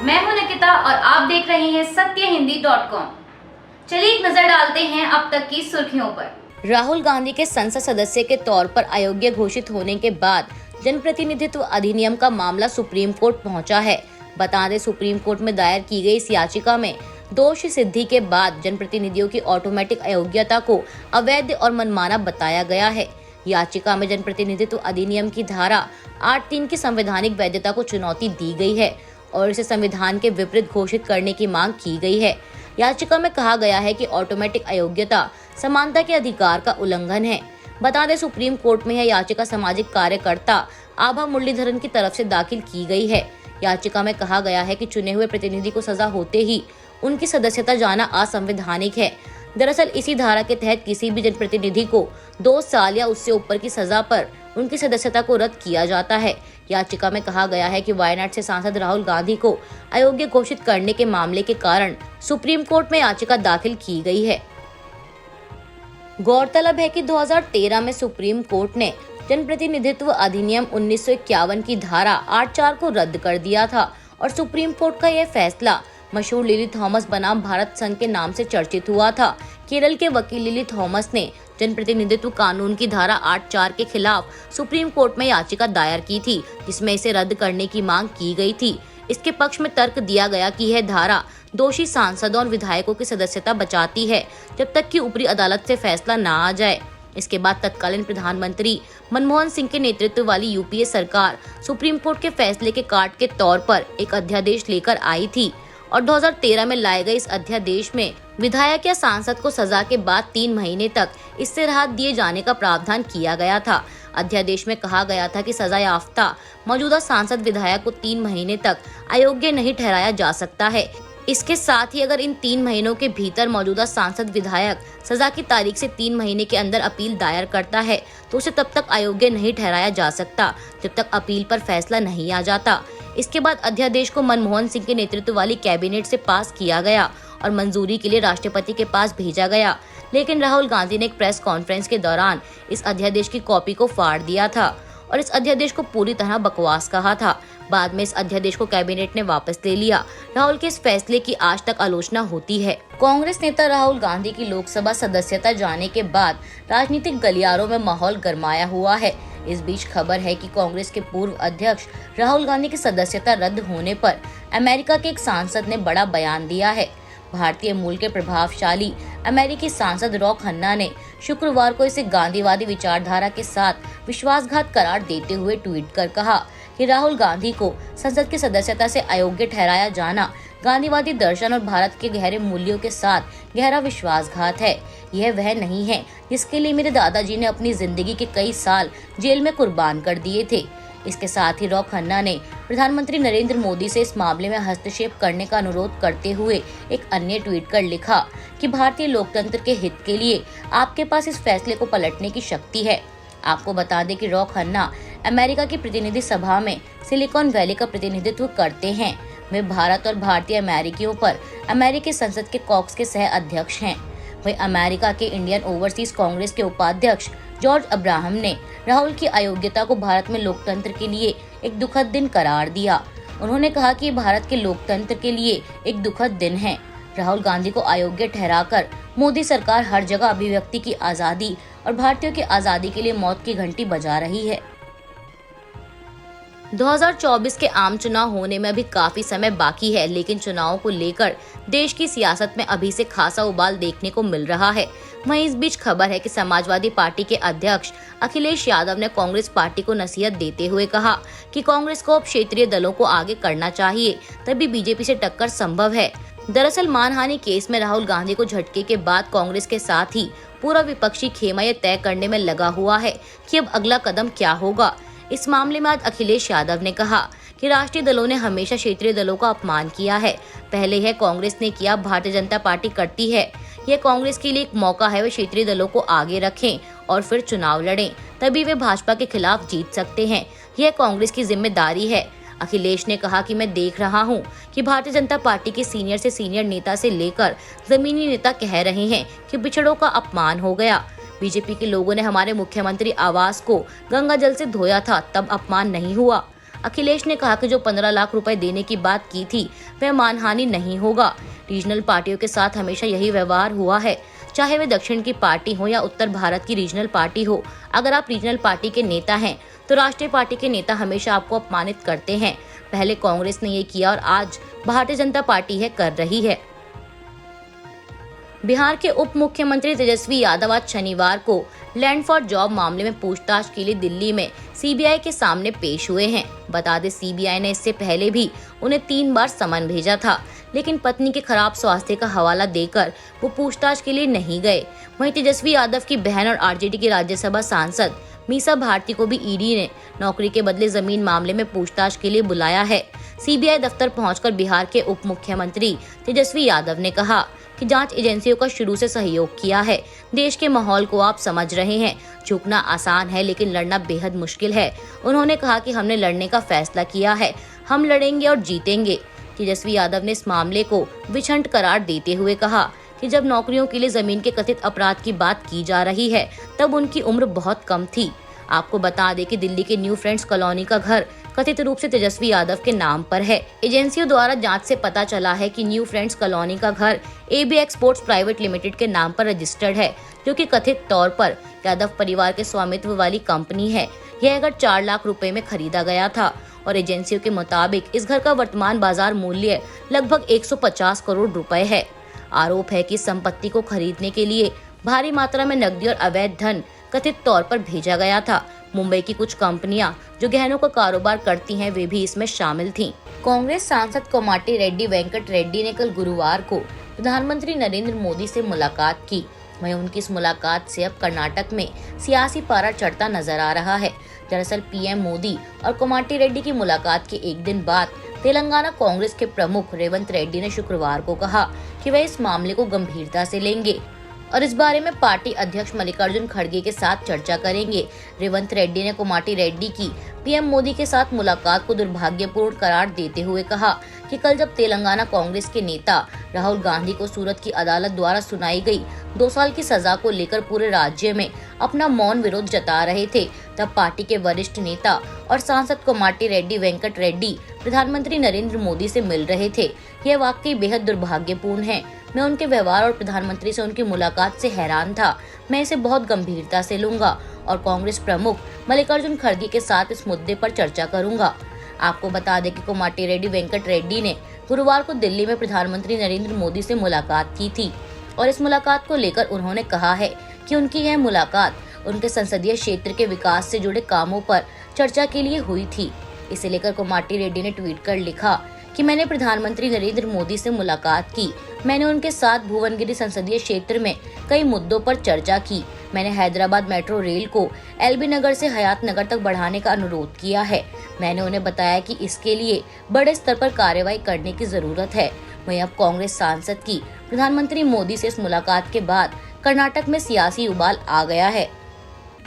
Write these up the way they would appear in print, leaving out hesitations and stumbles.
मैं हूं निकिता और आप देख रहे हैं सत्यहिंदी.com। चलिए एक नजर डालते हैं अब तक की सुर्खियों पर। राहुल गांधी के संसद सदस्य के तौर पर अयोग्य घोषित होने के बाद जनप्रतिनिधित्व अधिनियम का मामला सुप्रीम कोर्ट पहुंचा है। बता दें, सुप्रीम कोर्ट में दायर की गई इस याचिका में दोष सिद्धि के बाद जनप्रतिनिधियों की ऑटोमेटिक अयोग्यता को अवैध और मनमाना बताया गया है। याचिका में जनप्रतिनिधित्व अधिनियम की धारा 8(3) की संवैधानिक वैधता को चुनौती दी गई है और इसे संविधान के विपरीत घोषित करने की मांग की गई है। याचिका में कहा गया है कि ऑटोमेटिक अयोग्यता समानता के अधिकार का उल्लंघन है। बता दें, सुप्रीम कोर्ट में यह याचिका सामाजिक कार्यकर्ता आभा मुरलीधरन की तरफ से दाखिल की गई है। याचिका में कहा गया है कि चुने हुए प्रतिनिधि को सजा होते ही उनकी सदस्यता जाना असंवैधानिक है। दरअसल इसी धारा के तहत किसी भी जनप्रतिनिधि को 2 साल या उससे ऊपर की सजा पर उनकी सदस्यता को रद्द किया जाता है। याचिका में कहा गया है कि वायनाड से सांसद राहुल गांधी को अयोग्य घोषित करने के मामले के कारण सुप्रीम कोर्ट में याचिका दाखिल की गई है। गौरतलब है कि 2013 में सुप्रीम कोर्ट ने जनप्रतिनिधित्व अधिनियम 1951 की धारा 8(4) को रद्द कर दिया था और सुप्रीम कोर्ट का यह फैसला मशहूर लिली थॉमस बनाम भारत संघ के नाम से चर्चित हुआ था। केरल के वकील लिली थॉमस ने जनप्रतिनिधित्व कानून की धारा 8(4) के खिलाफ सुप्रीम कोर्ट में याचिका दायर की थी, जिसमें इसे रद्द करने की मांग की गई थी। इसके पक्ष में तर्क दिया गया कि यह धारा दोषी सांसदों और विधायकों की सदस्यता बचाती है जब तक कि ऊपरी अदालत से फैसला न आ जाए। इसके बाद तत्कालीन प्रधानमंत्री मनमोहन सिंह के नेतृत्व वाली यूपीए सरकार सुप्रीम कोर्ट के फैसले के काट के तौर पर एक अध्यादेश लेकर आई थी और 2013 में लाए गए इस अध्यादेश में विधायक या सांसद को सजा के बाद 3 महीने तक इससे राहत दिए जाने का प्रावधान किया गया था। अध्यादेश में कहा गया था कि सजा याफ्ता मौजूदा सांसद विधायक को 3 महीने तक अयोग्य नहीं ठहराया जा सकता है। इसके साथ ही अगर इन 3 महीनों के भीतर मौजूदा सांसद विधायक सजा की तारीख से 3 महीने के अंदर अपील दायर करता है तो उसे तब तक अयोग्य नहीं ठहराया जा सकता जब तक अपील पर फैसला नहीं आ जाता। इसके बाद अध्यादेश को मनमोहन सिंह के नेतृत्व वाली कैबिनेट से पास किया गया और मंजूरी के लिए राष्ट्रपति के पास भेजा गया, लेकिन राहुल गांधी ने एक प्रेस कॉन्फ्रेंस के दौरान इस अध्यादेश की कॉपी को फाड़ दिया था और इस अध्यादेश को पूरी तरह बकवास कहा था। बाद में इस अध्यादेश को कैबिनेट ने वापस ले लिया। राहुल के इस फैसले की आज तक आलोचना होती है। कांग्रेस नेता राहुल गांधी की लोकसभा सदस्यता जाने के बाद राजनीतिक गलियारों में माहौल गरमाया हुआ है। इस बीच खबर है कि कांग्रेस के पूर्व अध्यक्ष राहुल गांधी की सदस्यता रद्द होने पर अमेरिका के एक सांसद ने बड़ा बयान दिया है। भारतीय मूल के प्रभावशाली अमेरिकी सांसद रॉ खन्ना ने शुक्रवार को इसे गांधीवादी विचारधारा के साथ विश्वासघात करार देते हुए ट्वीट कर कहा कि राहुल गांधी को संसद की सदस्यता से अयोग्य ठहराया जाना गांधीवादी दर्शन और भारत के गहरे मूल्यों के साथ गहरा विश्वासघात है। यह वह नहीं है जिसके लिए मेरे दादाजी ने अपनी जिंदगी के कई साल जेल में कुर्बान कर दिए थे। इसके साथ ही रॉ खन्ना ने प्रधानमंत्री नरेंद्र मोदी से इस मामले में हस्तक्षेप करने का अनुरोध करते हुए एक अन्य ट्वीट कर लिखा कि भारतीय लोकतंत्र के हित के लिए आपके पास इस फैसले को पलटने की शक्ति है। आपको बता दें कि रॉ खन्ना अमेरिका की प्रतिनिधि सभा में सिलिकॉन वैली का प्रतिनिधित्व करते हैं। वे भारत और भारतीय अमेरिकियों पर अमेरिकी संसद के कॉक्स के सह अध्यक्ष हैं। वही अमेरिका के इंडियन ओवरसीज कांग्रेस के उपाध्यक्ष जॉर्ज अब्राहम ने राहुल की अयोग्यता को भारत में लोकतंत्र के लिए एक दुखद दिन करार दिया। उन्होंने कहा कि भारत के लोकतंत्र के लिए एक दुखद दिन है। राहुल गांधी को अयोग्य ठहराकर मोदी सरकार हर जगह अभिव्यक्ति की आजादी और भारतीयों की आजादी के लिए मौत की घंटी बजा रही है। 2024 के आम चुनाव होने में अभी काफी समय बाकी है, लेकिन चुनावों को लेकर देश की सियासत में अभी से खासा उबाल देखने को मिल रहा है। वहीं इस बीच खबर है कि समाजवादी पार्टी के अध्यक्ष अखिलेश यादव ने कांग्रेस पार्टी को नसीहत देते हुए कहा कि कांग्रेस को अब क्षेत्रीय दलों को आगे करना चाहिए, तभी बीजेपी से टक्कर संभव है। दरअसल मानहानि केस में राहुल गांधी को झटके के बाद कांग्रेस के साथ ही पूरा विपक्षी खेमा ये तय करने में लगा हुआ है कि अब अगला कदम क्या होगा। इस मामले में आज अखिलेश यादव ने कहा कि राष्ट्रीय दलों ने हमेशा क्षेत्रीय दलों का अपमान किया है। पहले यह कांग्रेस ने किया, भारतीय जनता पार्टी करती है। यह कांग्रेस के लिए एक मौका है, वे क्षेत्रीय दलों को आगे रखें और फिर चुनाव लड़ें, तभी वे भाजपा के खिलाफ जीत सकते हैं। यह कांग्रेस की जिम्मेदारी है। अखिलेश ने कहा कि मैं देख रहा हूं कि भारतीय जनता पार्टी के सीनियर से सीनियर नेता से लेकर जमीनी नेता कह रहे हैं कि पिछड़ों का अपमान हो गया। बीजेपी के लोगों ने हमारे मुख्यमंत्री आवास को गंगा जल से धोया था, तब अपमान नहीं हुआ। अखिलेश ने कहा कि जो 15 लाख रुपए देने की बात की थी वह मानहानि नहीं होगा। रीजनल पार्टियों के साथ हमेशा यही व्यवहार हुआ है, चाहे वे दक्षिण की पार्टी हो या उत्तर भारत की रीजनल पार्टी हो। अगर आप रीजनल पार्टी के नेता हैं तो राष्ट्रीय पार्टी के नेता हमेशा आपको अपमानित करते हैं। पहले कांग्रेस ने ये किया और आज भारतीय जनता पार्टी है कर रही है। बिहार के उप मुख्यमंत्री तेजस्वी यादव आज शनिवार को लैंड फॉर जॉब मामले में पूछताछ के लिए दिल्ली में सीबीआई के सामने पेश हुए हैं। बता दें, सीबीआई ने इससे पहले भी उन्हें 3 बार समन भेजा था, लेकिन पत्नी के खराब स्वास्थ्य का हवाला देकर वो पूछताछ के लिए नहीं गए। वहीं तेजस्वी यादव की बहन और आरजेडी की राज्यसभा सांसद मीसा भारती को भी ईडी ने नौकरी के बदले जमीन मामले में पूछताछ के लिए बुलाया है। सीबीआई दफ्तर पहुंचकर बिहार के उप मुख्यमंत्री तेजस्वी यादव ने कहा कि जांच एजेंसियों का शुरू से सहयोग किया है। देश के माहौल को आप समझ रहे हैं, झुकना आसान है लेकिन लड़ना बेहद मुश्किल है। उन्होंने कहा कि हमने लड़ने का फैसला किया है, हम लड़ेंगे और जीतेंगे। तेजस्वी यादव ने इस मामले को विछंड करार देते हुए कहा कि जब नौकरियों के लिए जमीन के कथित अपराध की बात की जा रही है तब उनकी उम्र बहुत कम थी। आपको बता दें कि दिल्ली के न्यू फ्रेंड्स कॉलोनी का घर कथित रूप से तेजस्वी यादव के नाम पर है। एजेंसियों द्वारा जांच से पता चला है कि न्यू फ्रेंड्स कॉलोनी का घर AB एक्सपोर्ट्स प्राइवेट लिमिटेड के नाम पर रजिस्टर्ड है, जो कि कथित तौर पर यादव परिवार के स्वामित्व वाली कंपनी है। यह घर 4 लाख रुपए में खरीदा गया था और एजेंसियों के मुताबिक इस घर का वर्तमान बाजार मूल्य लगभग 150 करोड़ रुपए है। आरोप है कि संपत्ति को खरीदने के लिए भारी मात्रा में नकदी और अवैध धन कथित तौर पर भेजा गया था। मुंबई की कुछ कंपनियां जो गहनों का कारोबार करती हैं, वे भी इसमें शामिल थीं। कांग्रेस सांसद कोमाटी रेड्डी वेंकट रेड्डी ने कल गुरुवार को प्रधानमंत्री नरेंद्र मोदी से मुलाकात की। वहीं उनकी इस मुलाकात से अब कर्नाटक में सियासी पारा चढ़ता नजर आ रहा है। दरअसल पीएम मोदी और कोमाटी रेड्डी की मुलाकात के एक दिन बाद तेलंगाना कांग्रेस के प्रमुख रेवंत रेड्डी ने शुक्रवार को कहा कि वह इस मामले को गंभीरता से लेंगे और इस बारे में पार्टी अध्यक्ष मल्लिकार्जुन खड़गे के साथ चर्चा करेंगे। रेवंत रेड्डी ने कोमाटी रेड्डी की पीएम मोदी के साथ मुलाकात को दुर्भाग्यपूर्ण करार देते हुए कहा कि कल जब तेलंगाना कांग्रेस के नेता राहुल गांधी को सूरत की अदालत द्वारा सुनाई गई 2 साल की सजा को लेकर पूरे राज्य में अपना मौन विरोध जता रहे थे, तब पार्टी के वरिष्ठ नेता और सांसद कोमाटी रेड्डी वेंकट रेड्डी प्रधानमंत्री नरेंद्र मोदी से मिल रहे थे। यह वाकई बेहद दुर्भाग्यपूर्ण है। मैं उनके व्यवहार और प्रधानमंत्री से उनकी मुलाकात से हैरान था। मैं इसे बहुत गंभीरता से लूंगा और कांग्रेस प्रमुख मल्लिकार्जुन खड़गे के साथ इस मुद्दे पर चर्चा करूंगा। आपको बता दें कि कोमाटी रेड्डी वेंकट रेड्डी ने गुरुवार को दिल्ली में प्रधानमंत्री नरेंद्र मोदी से मुलाकात की थी और इस मुलाकात को लेकर उन्होंने कहा है कि उनकी यह मुलाकात उनके संसदीय क्षेत्र के विकास से जुड़े कामों पर चर्चा के लिए हुई थी। इसे लेकर कोमाटी रेड्डी ने ट्वीट कर लिखा कि मैंने प्रधानमंत्री नरेंद्र मोदी से मुलाकात की। मैंने उनके साथ भुवनगिरी संसदीय क्षेत्र में कई मुद्दों पर चर्चा की। मैंने हैदराबाद मेट्रो रेल को एलबी नगर से हयात नगर तक बढ़ाने का अनुरोध किया है। मैंने उन्हें बताया कि इसके लिए बड़े स्तर पर कार्रवाई करने की जरूरत है। वहीं अब कांग्रेस सांसद की प्रधानमंत्री मोदी से इस मुलाकात के बाद कर्नाटक में सियासी उबाल आ गया है।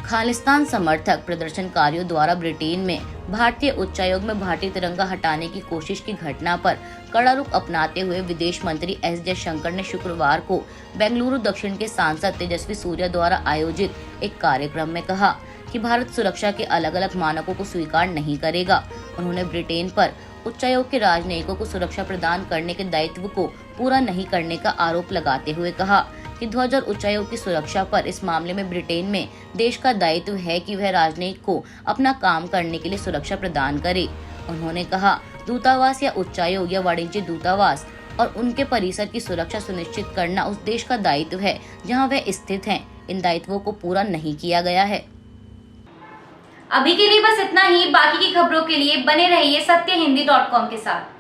खालिस्तान समर्थक प्रदर्शनकारियों द्वारा ब्रिटेन में भारतीय उच्चायोग में भारतीय तिरंगा हटाने की कोशिश की घटना पर कड़ा रुख अपनाते हुए विदेश मंत्री एस जयशंकर ने शुक्रवार को बेंगलुरु दक्षिण के सांसद तेजस्वी सूर्या द्वारा आयोजित एक कार्यक्रम में कहा कि भारत सुरक्षा के अलग अलग मानकों को स्वीकार नहीं करेगा। उन्होंने ब्रिटेन पर उच्चायोग के राजनयिकों को सुरक्षा प्रदान करने के दायित्व को पूरा नहीं करने का आरोप लगाते हुए कहा कि ध्वज और उच्चायोग की सुरक्षा पर इस मामले में ब्रिटेन में देश का दायित्व है कि वह राजनयिक को अपना काम करने के लिए सुरक्षा प्रदान करे। उन्होंने कहा, दूतावास या उच्चायोग या वाणिज्य दूतावास और उनके परिसर की सुरक्षा सुनिश्चित करना उस देश का दायित्व है जहां वह स्थित हैं। इन दायित्वों को पूरा नहीं किया गया है। अभी के लिए बस इतना ही। बाकी की खबरों के लिए बने रहिए सत्यहिंदी.com के साथ।